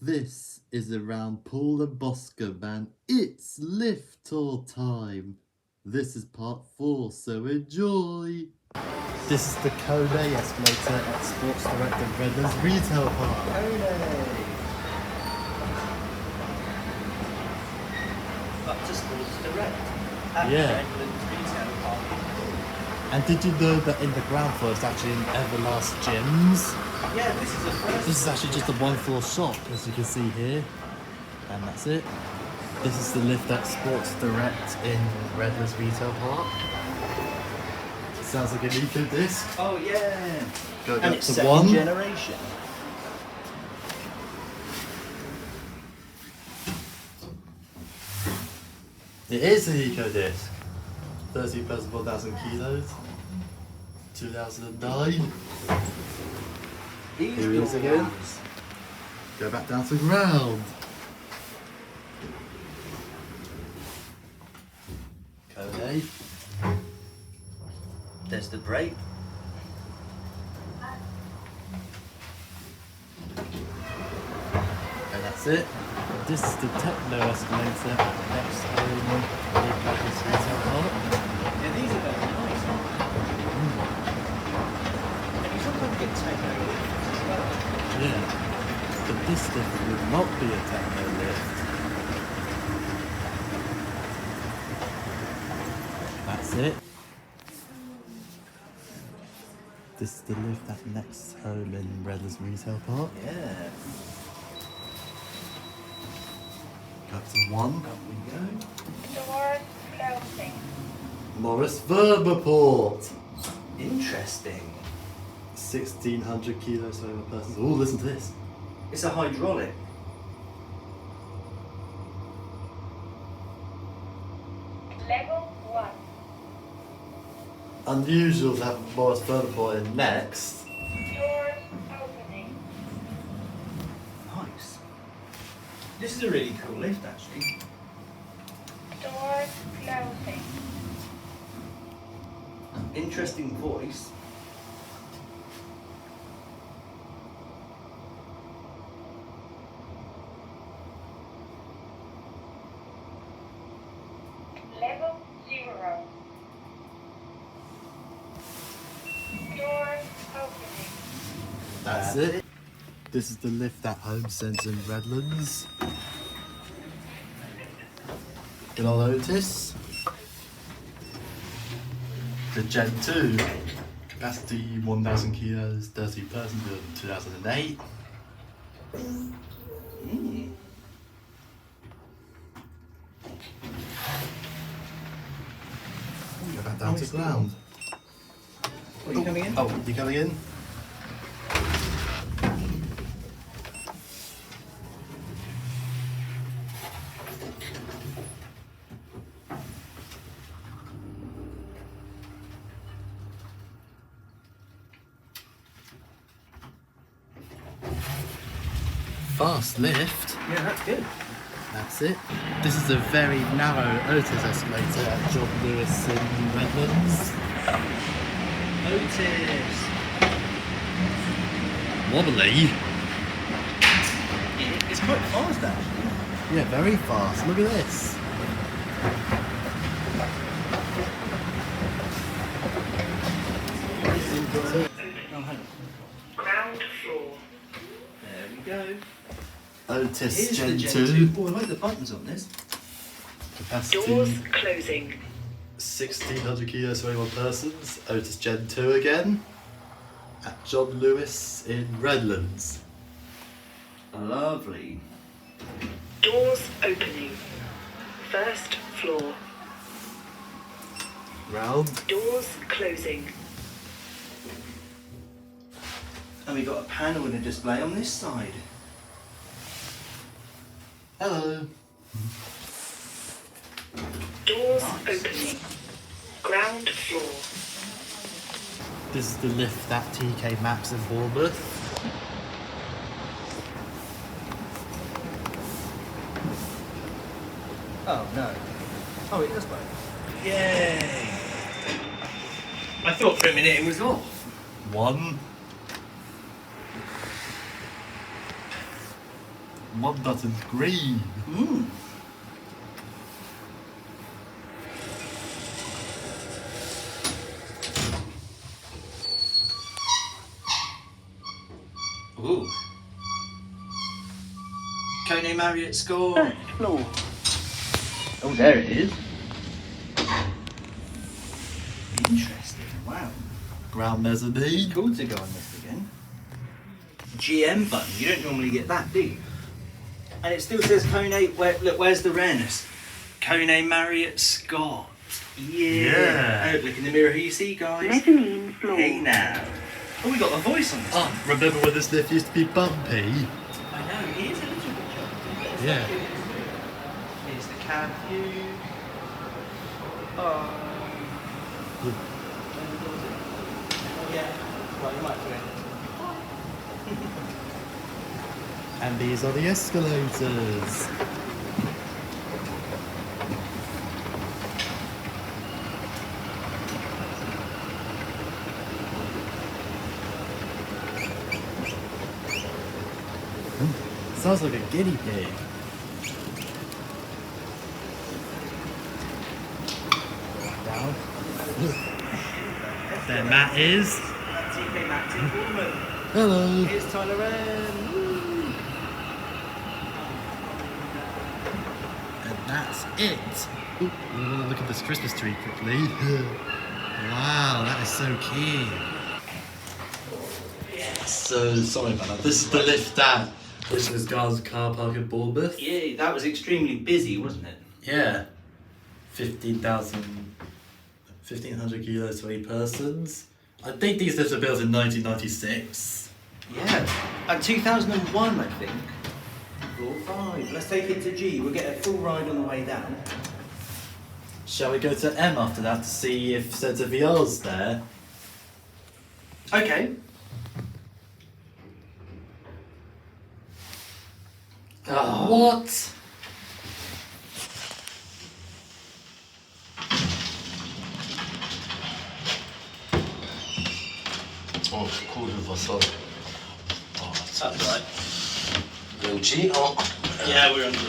This is around Poole and Boscombe and it's lift tour time. This is part 4, so enjoy! This is the Poole escalator at Sports Direct at Redlands Retail Park. Up to Sports Direct at Redlands Retail Park. And did you know that in the ground floor it's actually in Everlast Gyms? Yeah, this is a first. This is actually just a one-floor shop, as you can see here. And that's it. This is the lift at Sports Direct in Redlands Retail Park. Sounds like an eco disc. Oh yeah. Going And up it's to second 1. generation. It is an eco disc. 30 plus 1,000 kilos. 2009. These Here he is again. doors. Go back down to the ground. Okay. There's the brake. And that's it. This is the techno escalator next to the Redlands Retail Park. Yeah, these are very nice, aren't they? And you sometimes get techno lifts as well. Yeah. But this lift will not be a techno lift. That's it. This is the lift at next home in Redlands Retail Park. Yeah. Go up to 1. Up we go. Doors closing. Morris Verberport. Interesting. 1,600 kilos for a person. Oh, listen to this. It's a hydraulic. Level 1. Unusual to have Morris Verberport in next. Doors opening. Nice. This is a really cool lift, actually. Doors closing. Interesting voice. Level 0. Doors opening. That's it. This is the lift at Home Centre in Redlands. Good old Otis. The Gen 2. Capacity 1,000 kilos, 30 persons, built in 2008. Go back down to Nice ground. Are you coming in? Oh, you coming in? Fast lift. Yeah, that's good. That's it. This is a very narrow Otis escalator at John Lewis in Redlands. Otis. Wobbly. It's quite fast, actually. Yeah, very fast. Look at this. Oh, hang on. Ground floor. There we go. Otis Here's Gen, the Gen 2. 2. Oh, I like the buttons on this. Capacity Doors closing. 1,600 kilos for 21 persons. Otis Gen 2 again. At John Lewis in Redlands. Lovely. Doors opening. First floor. Round. Doors closing. And we got a panel and a display on this side. Hello. Doors Nice. opening. Ground floor. This is the lift at TK Maxx in Bournemouth. Oh no. Oh, it does work. Yay! I thought for a minute it was off. 1. One button's green. Mm. Ooh. Kone Marriott score. First floor. Oh, there it is. Interesting. Wow. Ground mezzanine. Cool to go on this again. GM button. You don't normally get that, do you? And it still says Kone. Look, where's the rareness? Kone Marriott Scott. Yeah. Oh, look in the mirror. Who you see, guys? Mezzanine floor. Hey now. Oh, we got a voice on this. Oh, remember when this lift used to be bumpy? I know. It is a little bit jumpy. Yeah. Here's the cab view. Oh. Yeah. Well, you might do it. And these are the escalators. Sounds like a guinea pig. Down. There Matt is. TK Maxx in Bournemouth. Hello. Here's Tyler Wren. Woo. And that's it. Ooh, we want to look at this Christmas tree quickly. Wow, that is so cute. So sorry about that. This is the lift at Business Gardens car park in Bournemouth. Yeah, that was extremely busy, wasn't it? Yeah. 1,500 kilos to 8 persons. I think these lifts were built in 1996. Yeah. And 2001, I think. Floor 5. Let's take it to G. We'll get a full ride on the way down. Shall we go to M after that to see if Centre VR's there? Okay. Oh. What? Oh, kurde, was soll. Oh, That's right. Gucci, oh. Yeah, we're on G.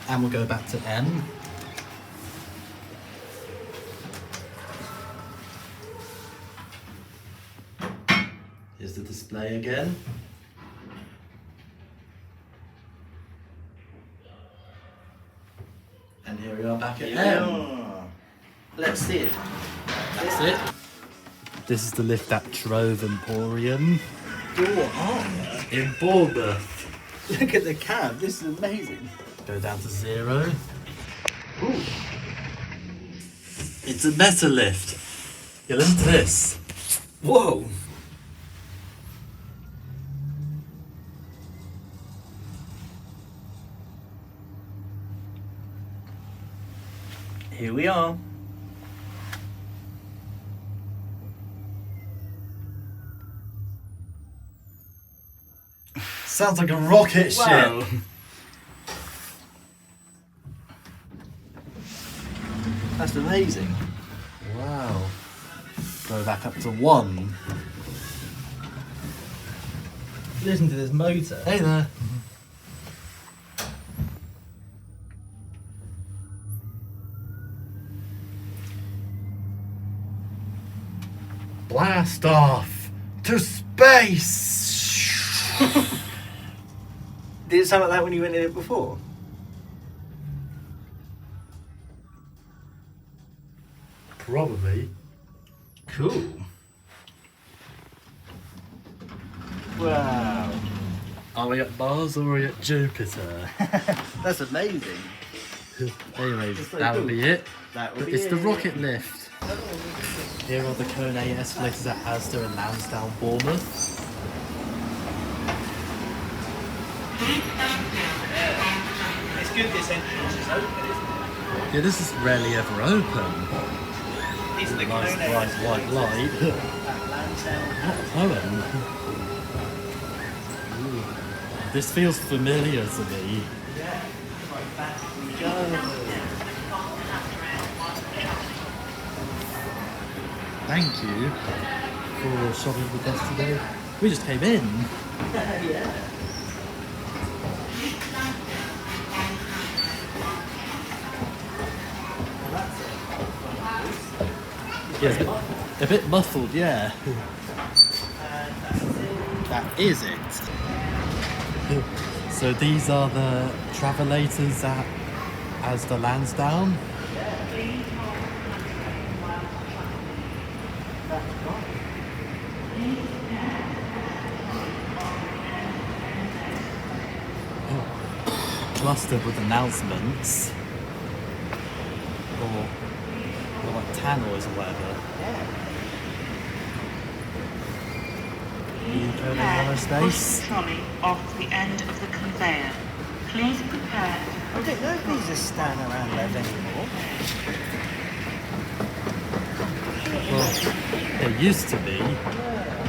And we'll go back to M. Here's the display again. And here we are back at M. Let's see it. That's it. This is the lift at Trove Emporium Door on. in Bournemouth. Look at the cab. This is amazing. Go down to 0. Ooh. It's a meta lift. Yeah, listen to this. Whoa. Here we are. Sounds like a rocket Wow. ship. That's amazing. Wow. Go back up to 1. Listen to this motor. Hey there. Blast off to space. Did it sound like that when you went in it before? Probably. Cool. Wow. Are we at Mars or are we at Jupiter? That's amazing. Anyways, that would be it. That would be It's the it. rocket lift. Here are the Cone escalators at Asda and Lansdowne, Bournemouth. It's good this entrance is open, isn't it? Yeah, this is rarely ever open. These are the Nice Cone bright white light. at Lansdowne. What a poem. Ooh. This feels familiar to me. Yeah, right back we go. Thank you for shopping with us today. We just came in. Yeah. Yeah, a bit muffled, yeah. That is it. So these are the travelators at Asda Lansdowne. Clustered with announcements. Or like tannoys or whatever. New Cone Monospace. Trolley off the end of the conveyor. Please prepare. I don't know if these are stand around lev anymore. Well, they used to be.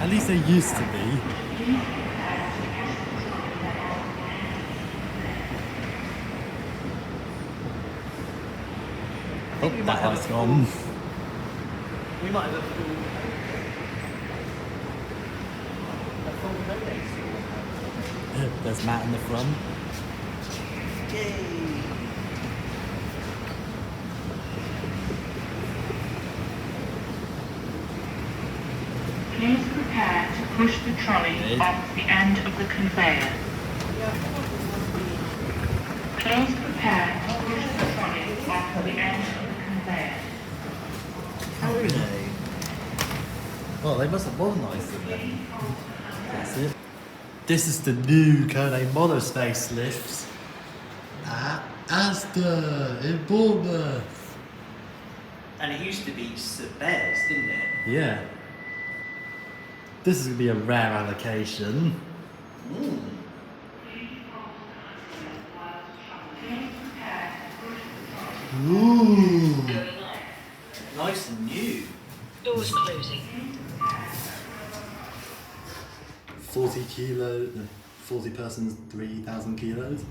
At least they used to be. Oh, we might that have light's a gone. We might have a full donate. There's Matt in the front. Yay! Please prepare to push the trolley Good. off the end of the conveyor. Please prepare to push the trolley off the end of the conveyor. Cone. Well, they must have modernised it then. That's it. This is the new Cone Monospace lift at Asda in Bournemouth. And it used to be Sabez, didn't it? Yeah. This is going to be a rare allocation. Ooh. Nice and new. Doors closing. 40 kilo, 40 persons, 3,000 kilos.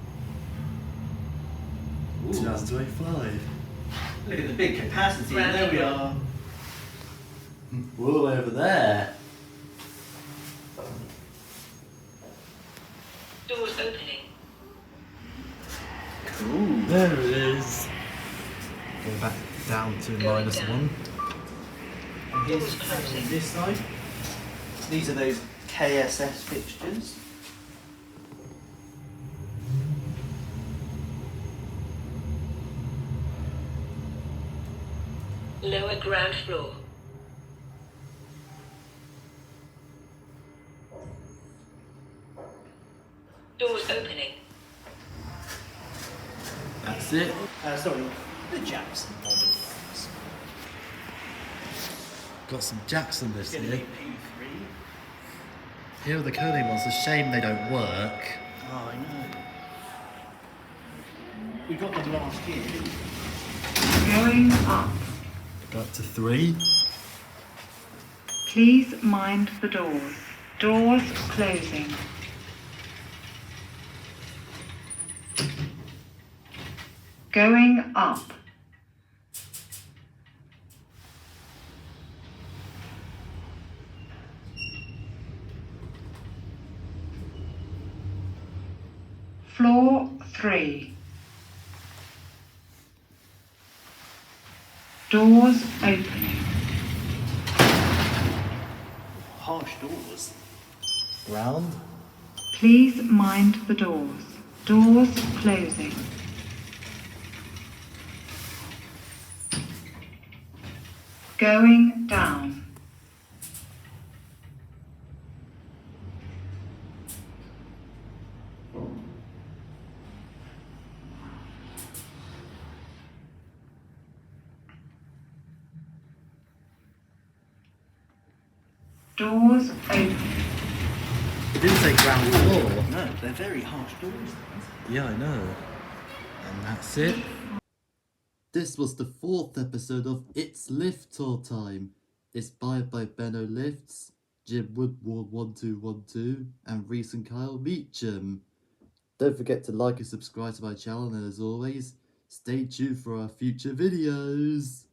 2025. Look at the big capacity. And there we are. We're all the way over there. Doors opening. Cool. There it is. Go back down to Going -1. down. And here's on this side. These are those KSS fixtures. Lower ground floor. Doors opening. That's it. Sorry, the Jackson models. Got some Jackson this Gonna year. be P3. Here are the Cone ones. It's a shame they don't work. Oh, I know. We got them last year, didn't we? Going up. Got up to 3. Please mind the doors. Doors closing. Going up. Floor 3. Doors opening. Harsh doors. Ground. Please mind the doors. Doors closing. Going down. Doors open. It didn't say ground floor. No, they're very harsh doors. Yeah, I know. And that's it. This was the 4th episode of It's Lift Tour Time. Inspired by Benno Lifts, Jim Woodward 1212, and Reese and Kyle Meacham. Don't forget to like and subscribe to my channel, and as always, stay tuned for our future videos.